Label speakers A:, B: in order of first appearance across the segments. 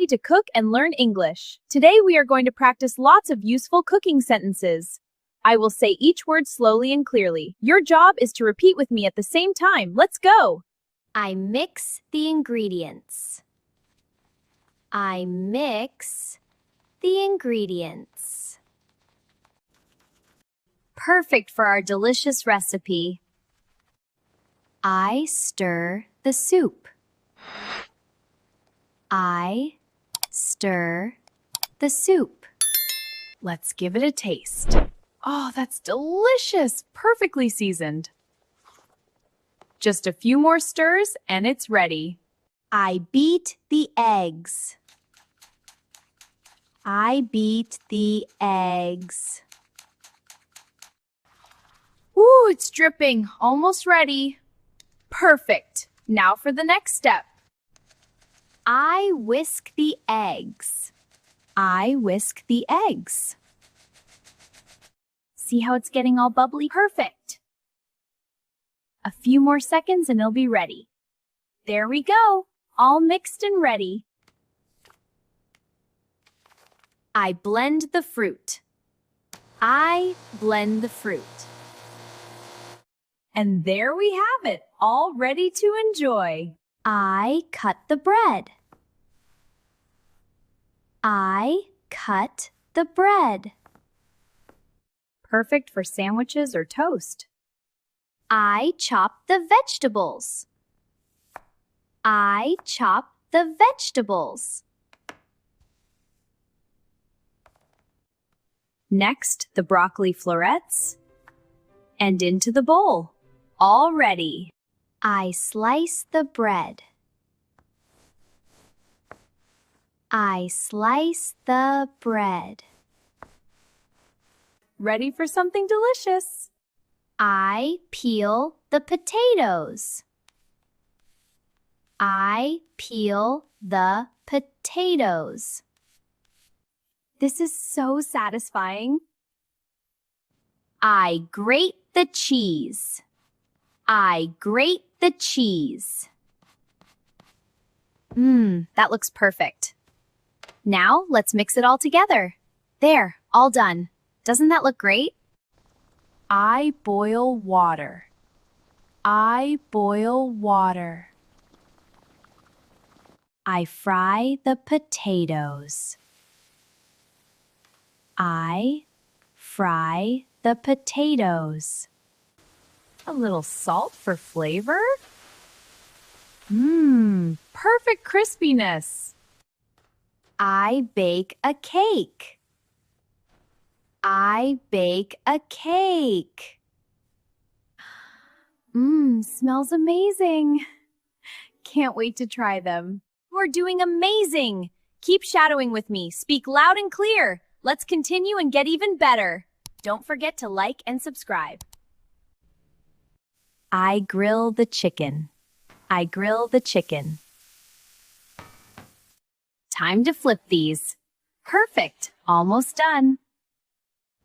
A: to cook and learn English. Today we are going to practice lots of useful cooking sentences. I will say each word slowly and clearly. Your job is to repeat with me at the same time. Let's go!
B: I mix the ingredients. I mix the ingredients. Perfect for our delicious recipe. I stir the soup. I stir the soup.
A: Let's give it a taste. Oh, that's delicious! Perfectly seasoned. Just a few more stirs and it's ready.
B: I beat the eggs. I beat the eggs.
A: Ooh, it's dripping. Almost ready. Perfect. Now for the next step.
B: I whisk the eggs. I whisk the eggs.
A: See how it's getting all bubbly? Perfect. A few more seconds and it'll be ready. There we go. All mixed and ready.
B: I blend the fruit. I blend the fruit.
A: And there we have it, all ready to enjoy.
B: I cut the bread. I cut the bread.
A: Perfect for sandwiches or toast.
B: I chop the vegetables. I chop the vegetables.
A: Next, the broccoli florets. And into the bowl. All ready.
B: I slice the bread. I slice the bread.
A: Ready for something delicious.
B: I peel the potatoes. I peel the potatoes.
A: This is so satisfying.
B: I grate the cheese. I grate the cheese.
A: That looks perfect. Now, let's mix it all together. There, all done. Doesn't that look great? I boil water. I boil water.
B: I fry the potatoes. I fry the potatoes.
A: A little salt for flavor. Perfect crispiness.
B: I bake a cake. I bake a cake.
A: Smells amazing. Can't wait to try them. You're doing amazing. Keep shadowing with me. Speak loud and clear. Let's continue and get even better. Don't forget to like and subscribe.
B: I grill the chicken. I grill the chicken.
A: Time to flip these. Perfect. Almost done.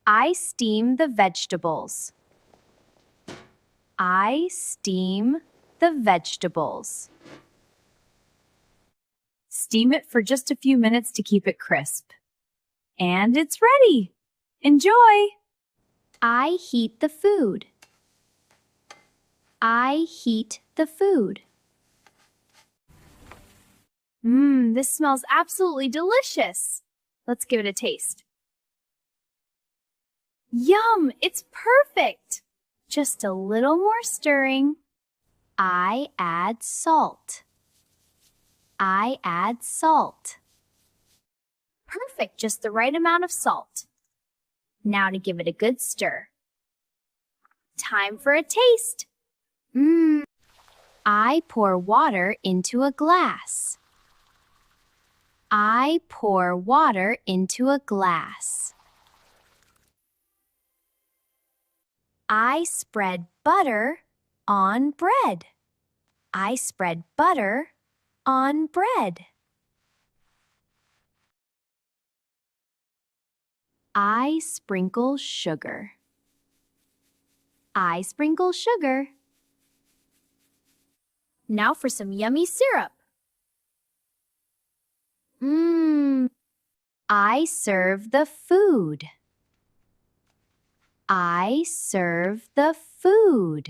B: I steam the vegetables. I steam the vegetables.
A: Steam it for just a few minutes to keep it crisp. And it's ready. Enjoy!
B: I heat the food. I heat the food.
A: This smells absolutely delicious. Let's give it a taste. Yum! It's perfect! Just a little more stirring.
B: I add salt. I add salt.
A: Perfect, just the right amount of salt. Now to give it a good stir. Time for a taste.
B: I pour water into a glass. I pour water into a glass. I spread butter on bread. I spread butter on bread. I sprinkle sugar. I sprinkle sugar.
A: Now for some yummy syrup.
B: I serve the food. I serve the food.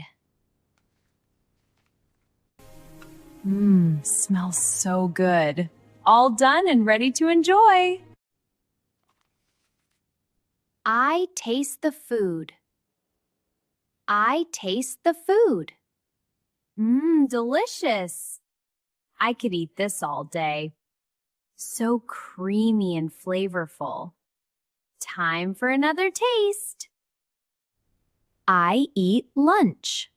A: Smells so good. All done and ready to enjoy.
B: I taste the food. I taste the food.
A: Delicious. I could eat this all day. So creamy and flavorful. Time for another taste.
B: I eat lunch.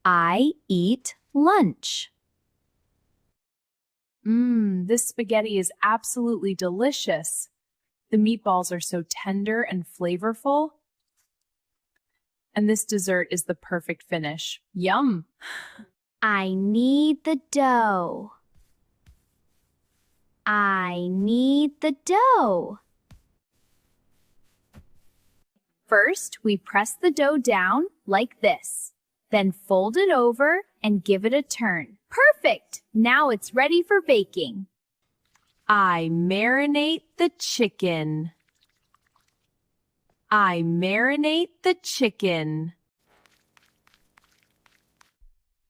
B: I eat lunch.
A: This spaghetti is absolutely delicious. The meatballs are so tender and flavorful. And this dessert is the perfect finish. Yum!
B: I knead the dough. I knead the dough.
A: First, we press the dough down like this. Then fold it over and give it a turn. Perfect! Now it's ready for baking. I marinate the chicken. I marinate the chicken.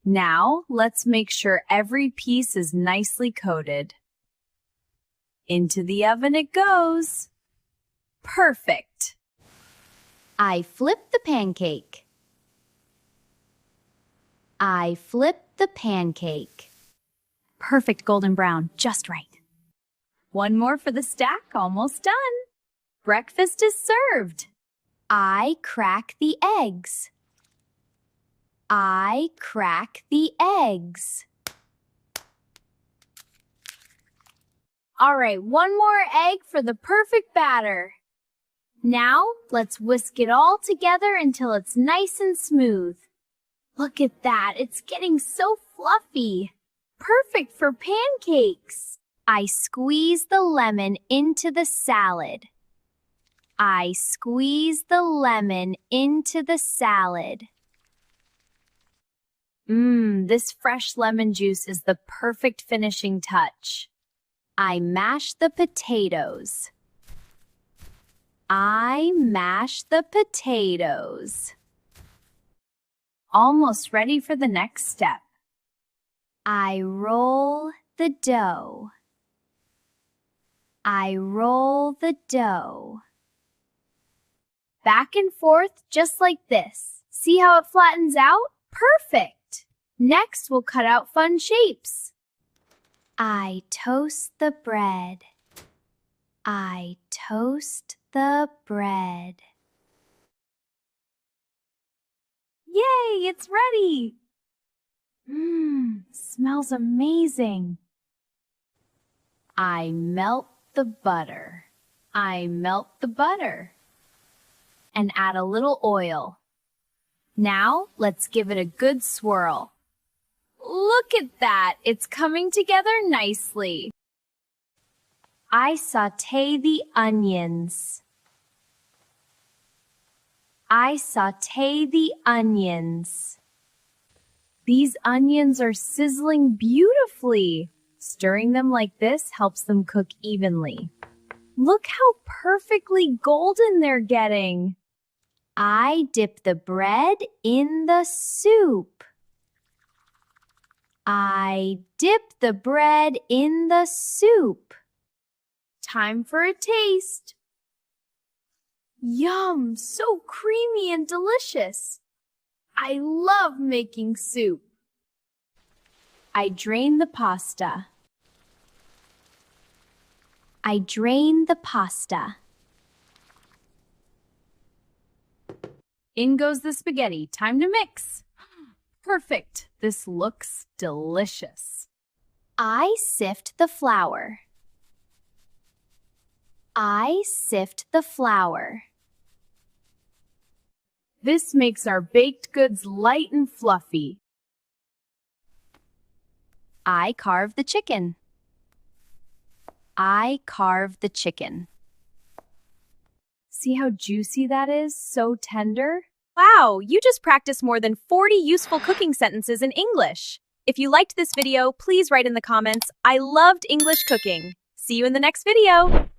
A: Now, let's make sure every piece is nicely coated. Into the oven it goes. Perfect!
B: I flip the pancake. I flip the pancake.
A: Perfect golden brown, just right. One more for the stack, almost done. Breakfast is served.
B: I crack the eggs. I crack the eggs.
A: All right, one more egg for the perfect batter. Now, let's whisk it all together until it's nice and smooth. Look at that, it's getting so fluffy. Perfect for pancakes.
B: I squeeze the lemon into the salad. I squeeze the lemon into the salad.
A: This fresh lemon juice is the perfect finishing touch.
B: I mash the potatoes. I mash the potatoes.
A: Almost ready for the next step.
B: I roll the dough. I roll the dough.
A: Back and forth just like this. See how it flattens out? Perfect! Next, we'll cut out fun shapes.
B: I toast the bread. I toast the bread.
A: Yay, it's ready! Smells amazing. I melt the butter. I melt the butter. And add a little oil. Now, let's give it a good swirl. Look at that! It's coming together nicely. I sauté the onions. I sauté the onions. These onions are sizzling beautifully. Stirring them like this helps them cook evenly. Look how perfectly golden they're getting.
B: I dip the bread in the soup. I dip the bread in the soup.
A: Time for a taste. Yum, so creamy and delicious. I love making soup. I drain the pasta.
B: I drain the pasta.
A: In goes the spaghetti. Time to mix. Perfect. This looks delicious.
B: I sift the flour. I sift the flour.
A: This makes our baked goods light and fluffy.
B: I carve the chicken. I carve the chicken.
A: See how juicy that is? So tender.
C: Wow, you just practiced more than 40 useful cooking sentences in English.
A: If you liked this video, please write in the comments, I loved English cooking. See you in the next video.